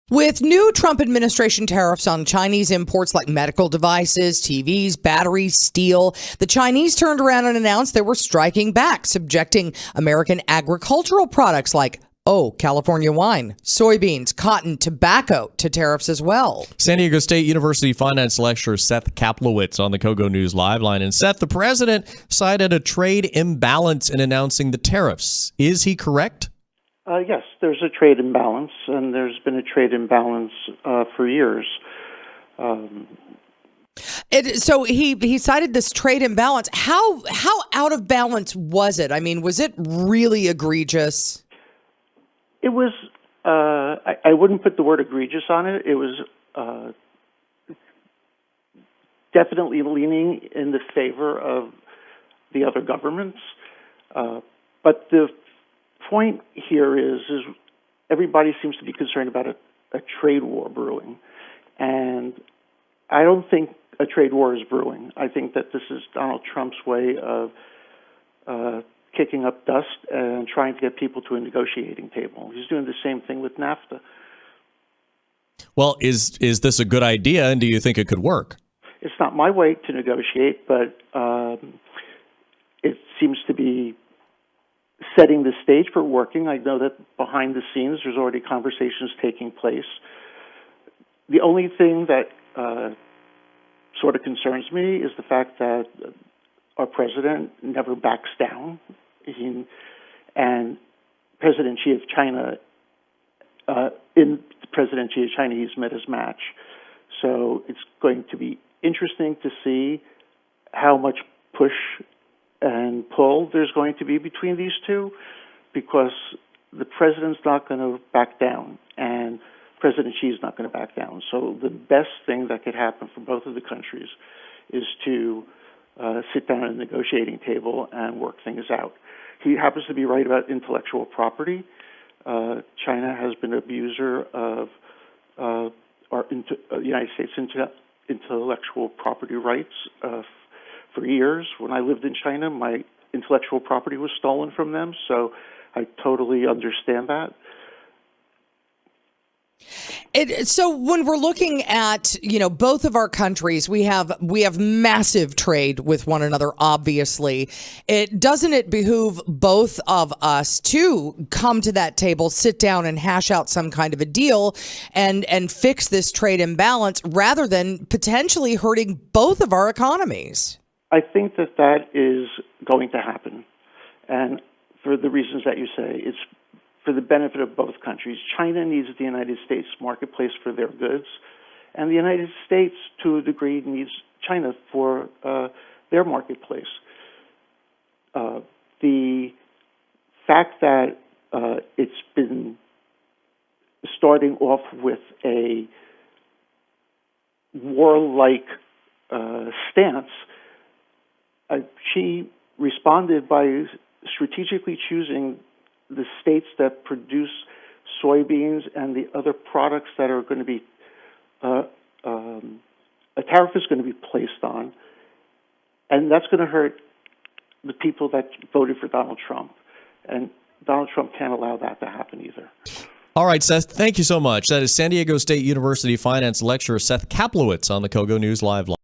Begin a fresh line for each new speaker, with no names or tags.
With new Trump administration tariffs on Chinese imports like medical devices, TVs, batteries, steel, the Chinese turned around and announced they were striking back, subjecting American agricultural products like California wine, soybeans, cotton, tobacco to tariffs as well.
San Diego State University finance lecturer Seth Kaplowitz on the KOGO News Live line. And Seth, the president cited a trade imbalance in announcing the tariffs. Is he correct?
Yes, there's a trade imbalance, and there's been a trade imbalance for years.
So he cited this trade imbalance. How out of balance was it? I mean, was it really egregious?
It was. I wouldn't put the word egregious on it. It was definitely leaning in the favor of the other governments, but the point here is everybody seems to be concerned about a trade war brewing, and I don't think a trade war is brewing. I think that this is Donald Trump's way of kicking up dust and trying to get people to a negotiating table. He's doing the same thing with NAFTA.
Well, is this a good idea, and do you think it could work?
It's not my way to negotiate, but it seems to be setting the stage for working. I know that behind the scenes there's already conversations taking place. The only thing that sort of concerns me is the fact that our president never backs down. And President Xi of China, in President Xi of China, he's met his match. So it's going to be interesting to see how much push and pull there's going to be between these two, because the president's not going to back down and President Xi is not going to back down. So the best thing that could happen for both of the countries is to sit down at a negotiating table and work things out. He happens to be right about intellectual property. China has been an abuser of the United States intellectual property rights for years. When I lived in China, my intellectual property was stolen from them, so I totally understand that.
So when we're looking at, both of our countries, we have massive trade with one another, obviously. Doesn't it behoove both of us to come to that table, sit down and hash out some kind of a deal and fix this trade imbalance rather than potentially hurting both of our economies?
I think that is going to happen. And for the reasons that you say, it's for the benefit of both countries. China needs the United States marketplace for their goods, and the United States, to a degree, needs China for their marketplace. The fact that it's been starting off with a warlike stance, she responded by strategically choosing the states that produce soybeans and the other products that are going to be, a tariff is going to be placed on, and that's going to hurt the people that voted for Donald Trump. And Donald Trump can't allow that to happen either.
All right, Seth, thank you so much. That is San Diego State University finance lecturer Seth Kaplowitz on the KOGO News Live line.